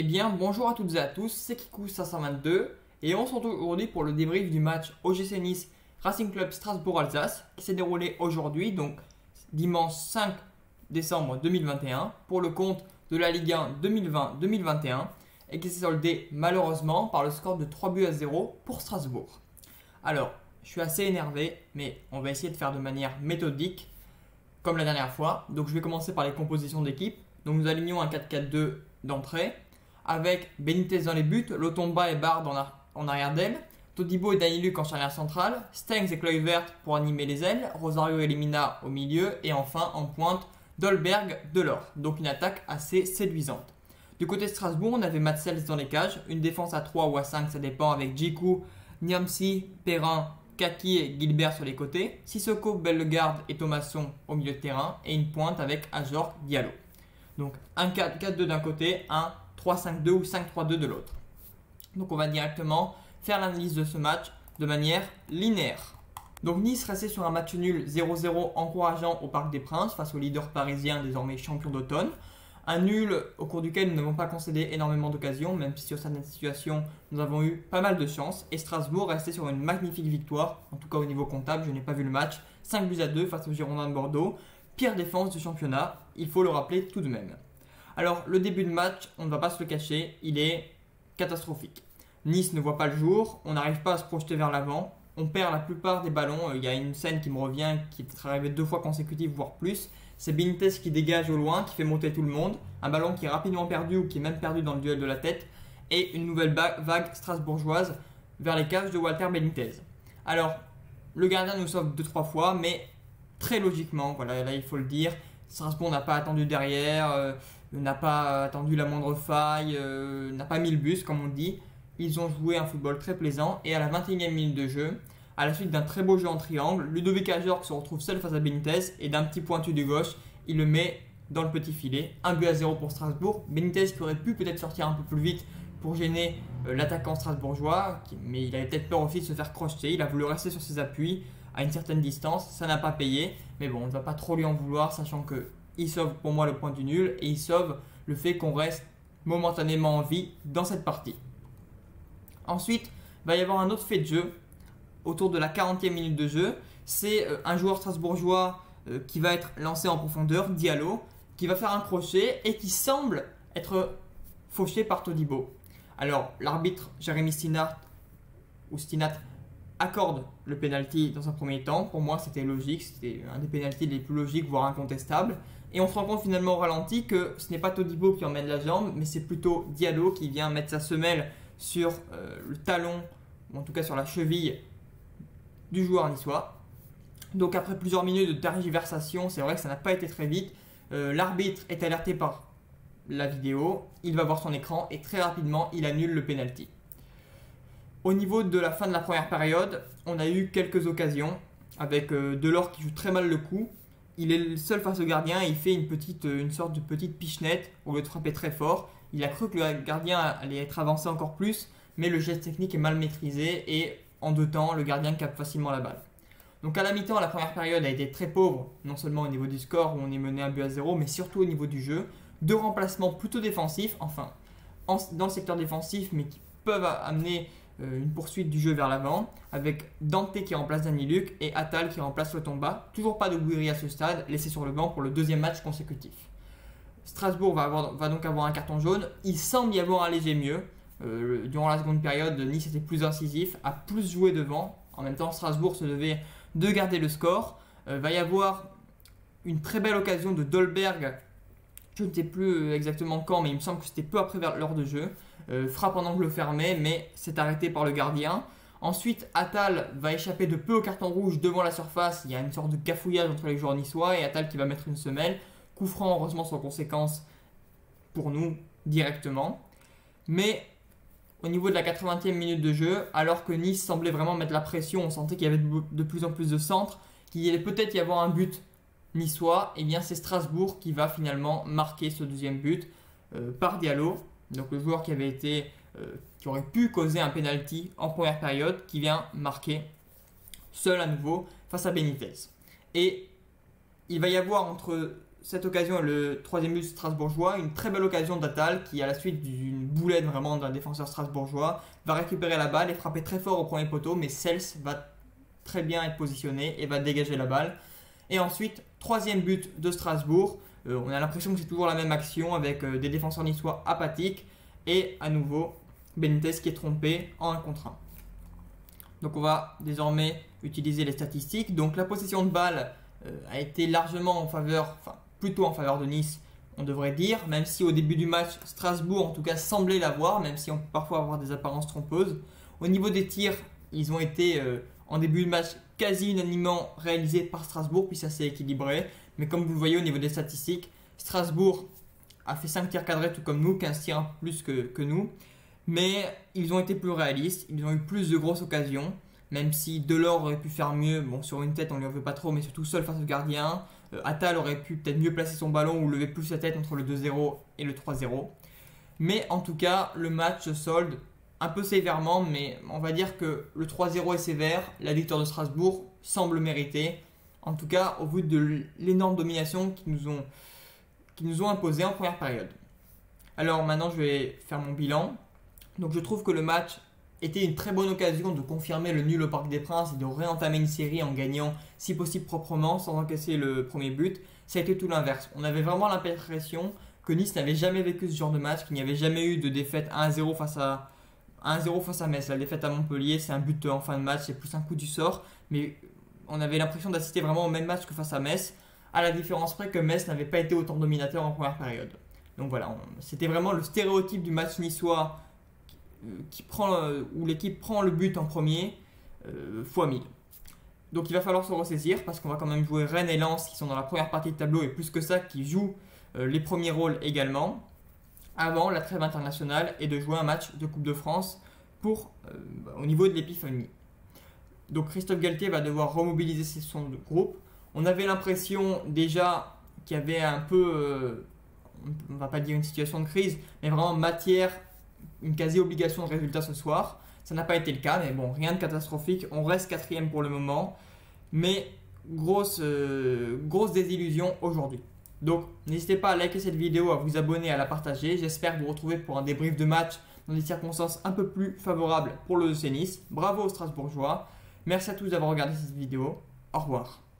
Eh bien, bonjour à toutes et à tous, c'est Kikou522 et on se retrouve aujourd'hui pour le débrief du match OGC Nice Racing Club Strasbourg-Alsace qui s'est déroulé aujourd'hui, donc dimanche 5 décembre 2021, pour le compte de la Ligue 1 2020-2021 et qui s'est soldé malheureusement par le score de 3-0 pour Strasbourg. Alors, je suis assez énervé, mais on va essayer de faire de manière méthodique comme la dernière fois. Donc je vais commencer par les compositions d'équipe. Donc nous alignons un 4-4-2 d'entrée avec Benitez dans les buts, Lotomba et Bard en arrière d'aile, Todibo et Daniluk en charnière centrale, Stengs et Kluivert pour animer les ailes, Rosario et Lemina au milieu et enfin en pointe Dolberg, Delors. Donc une attaque assez séduisante. Du côté de Strasbourg, on avait Matsels dans les cages, une défense à 3 ou à 5, ça dépend, avec Djikou, Niamsi, Perrin, Kaki et Gilbert sur les côtés, Sissoko, Bellegarde et Thomasson au milieu de terrain et une pointe avec Ajor, Diallo. Donc un 4-4-2 d'un côté, un 3-5-2 ou 5-3-2 de l'autre. Donc on va directement faire l'analyse de ce match de manière linéaire. Donc Nice restait sur un match nul 0-0 encourageant au Parc des Princes face au leader parisien désormais champion d'automne. Un nul au cours duquel nous n'avons pas concédé énormément d'occasions, même si sur certaines situations nous avons eu pas mal de chance. Et Strasbourg restait sur une magnifique victoire, en tout cas au niveau comptable, je n'ai pas vu le match, 5-2 face aux Girondins de Bordeaux. Pire défense du championnat, il faut le rappeler tout de même. Alors le début de match, on ne va pas se le cacher, il est catastrophique. Nice ne voit pas le jour, on n'arrive pas à se projeter vers l'avant, on perd la plupart des ballons. Il y a une scène qui me revient, qui est arrivée 2 fois consécutive, voire plus. C'est Benitez qui dégage au loin, qui fait monter tout le monde. Un ballon qui est rapidement perdu ou qui est même perdu dans le duel de la tête. Et une nouvelle vague strasbourgeoise vers les cages de Walter Benitez. Alors, le gardien nous sauve 2-3 fois, mais très logiquement, voilà, là il faut le dire, Strasbourg n'a pas attendu derrière, n'a pas attendu la moindre faille, n'a pas mis le bus comme on dit. Ils ont joué un football très plaisant et à la 21e minute de jeu, à la suite d'un très beau jeu en triangle, Ludovic Ajorc se retrouve seul face à Benitez et d'un petit pointu du gauche, il le met dans le petit filet. 1-0 pour Strasbourg. Benitez qui aurait pu peut-être sortir un peu plus vite pour gêner l'attaquant strasbourgeois, mais il avait peut-être peur aussi de se faire crocheter. Il a voulu rester sur ses appuis à une certaine distance, ça n'a pas payé. Mais bon, on ne va pas trop lui en vouloir, sachant qu'il sauve pour moi le point du nul et il sauve le fait qu'on reste momentanément en vie dans cette partie. Ensuite, il va y avoir un autre fait de jeu autour de la 40e minute de jeu. C'est un joueur strasbourgeois qui va être lancé en profondeur, Diallo, qui va faire un crochet et qui semble être fauché par Todibo. Alors l'arbitre Jérémy Stinat accorde le penalty dans un premier temps. Pour moi c'était logique, c'était un des penaltys les plus logiques, voire incontestables. Et on se rend compte finalement au ralenti que ce n'est pas Todibo qui emmène la jambe, mais c'est plutôt Diallo qui vient mettre sa semelle sur le talon, ou en tout cas sur la cheville du joueur niçois. Donc après plusieurs minutes de tergiversation, c'est vrai que ça n'a pas été très vite. L'arbitre est alerté par la vidéo, il va voir son écran et très rapidement il annule le penalty. Au niveau de la fin de la première période, on a eu quelques occasions avec Delors qui joue très mal le coup. Il est seul face au gardien et il fait une sorte de petite pichenette au lieu de frapper très fort. Il a cru que le gardien allait être avancé encore plus, mais le geste technique est mal maîtrisé et en 2 temps, le gardien capte facilement la balle. Donc à la mi-temps, la première période a été très pauvre, non seulement au niveau du score où on est mené 1-0, mais surtout au niveau du jeu. 2 remplacements plutôt défensifs, enfin dans le secteur défensif, mais qui peuvent amener une poursuite du jeu vers l'avant, avec Dante qui remplace Daniluk et Attal qui remplace Lotomba. Toujours pas de Gouiri à ce stade, laissé sur le banc pour le 2e match consécutif. Strasbourg va donc avoir un carton jaune. Il semble y avoir un léger mieux. Durant la seconde période, Nice était plus incisif, a plus joué devant. En même temps, Strasbourg se devait de garder le score. Va y avoir une très belle occasion de Dolberg. Je ne sais plus exactement quand, mais il me semble que c'était peu après l'heure de jeu. Frappe en angle fermé, mais c'est arrêté par le gardien. Ensuite, Attal va échapper de peu au carton rouge devant la surface. Il y a une sorte de cafouillage entre les joueurs niçois et Attal qui va mettre une semelle. Coup franc, heureusement, sans conséquence pour nous directement. Mais au niveau de la 80e minute de jeu, alors que Nice semblait vraiment mettre la pression, on sentait qu'il y avait de plus en plus de centres, qu'il allait peut-être y avoir un but niçois, et bien c'est Strasbourg qui va finalement marquer ce 2e but par Diallo, donc le joueur qui aurait pu causer un penalty en première période, qui vient marquer seul à nouveau face à Benitez. Et il va y avoir entre cette occasion est le troisième but strasbourgeois, une très belle occasion d'Attal qui, à la suite d'une boulette vraiment d'un défenseur strasbourgeois, va récupérer la balle et frapper très fort au premier poteau, mais Sels va très bien être positionné et va dégager la balle. Et ensuite, troisième but de Strasbourg, on a l'impression que c'est toujours la même action avec des défenseurs niçois apathiques et à nouveau Benitez qui est trompé en 1 contre 1. Donc on va désormais utiliser les statistiques. Donc la possession de balle a été largement en faveur, enfin plutôt en faveur de Nice, on devrait dire, même si au début du match, Strasbourg en tout cas semblait l'avoir, même si on peut parfois avoir des apparences trompeuses. Au niveau des tirs, ils ont été en début de match quasi unanimement réalisés par Strasbourg, puis ça s'est équilibré. Mais comme vous le voyez au niveau des statistiques, Strasbourg a fait 5 tirs cadrés tout comme nous, 15 tirs plus que nous. Mais ils ont été plus réalistes, ils ont eu plus de grosses occasions, même si Delors aurait pu faire mieux. Bon, sur une tête, on ne lui en veut pas trop, mais surtout seul face au gardien. Attal aurait pu peut-être mieux placer son ballon ou lever plus sa tête entre le 2-0 et le 3-0. Mais en tout cas, le match se solde un peu sévèrement, mais on va dire que le 3-0 est sévère. La victoire de Strasbourg semble méritée. En tout cas, au vu de l'énorme domination qu'ils nous ont imposée en première période. Alors maintenant, je vais faire mon bilan. Donc je trouve que le match était une très bonne occasion de confirmer le nul au Parc des Princes et de réentamer une série en gagnant si possible proprement sans encaisser le premier but. Ça a été tout l'inverse. On avait vraiment l'impression que Nice n'avait jamais vécu ce genre de match, qu'il n'y avait jamais eu de défaite 1-0 face à Metz. La défaite à Montpellier, c'est un but en fin de match, c'est plus un coup du sort. Mais on avait l'impression d'assister vraiment au même match que face à Metz, à la différence près que Metz n'avait pas été autant dominateur en première période. Donc voilà, c'était vraiment le stéréotype du match niçois où l'équipe prend le but en premier fois 1000. Donc il va falloir se ressaisir parce qu'on va quand même jouer Rennes et Lens qui sont dans la première partie de tableau et plus que ça qui jouent les premiers rôles également avant la trêve internationale et de jouer un match de Coupe de France au niveau de l'épiphanie. Donc Christophe Galtier va devoir remobiliser son groupe. On avait l'impression déjà qu'il y avait un peu, on ne va pas dire une situation de crise, mais vraiment une quasi-obligation de résultat ce soir. Ça n'a pas été le cas, mais bon, rien de catastrophique. On reste 4e pour le moment, mais grosse désillusion aujourd'hui. Donc, n'hésitez pas à liker cette vidéo, à vous abonner, à la partager. J'espère vous retrouver pour un débrief de match dans des circonstances un peu plus favorables pour le OGC Nice. Bravo aux Strasbourgeois. Merci à tous d'avoir regardé cette vidéo. Au revoir.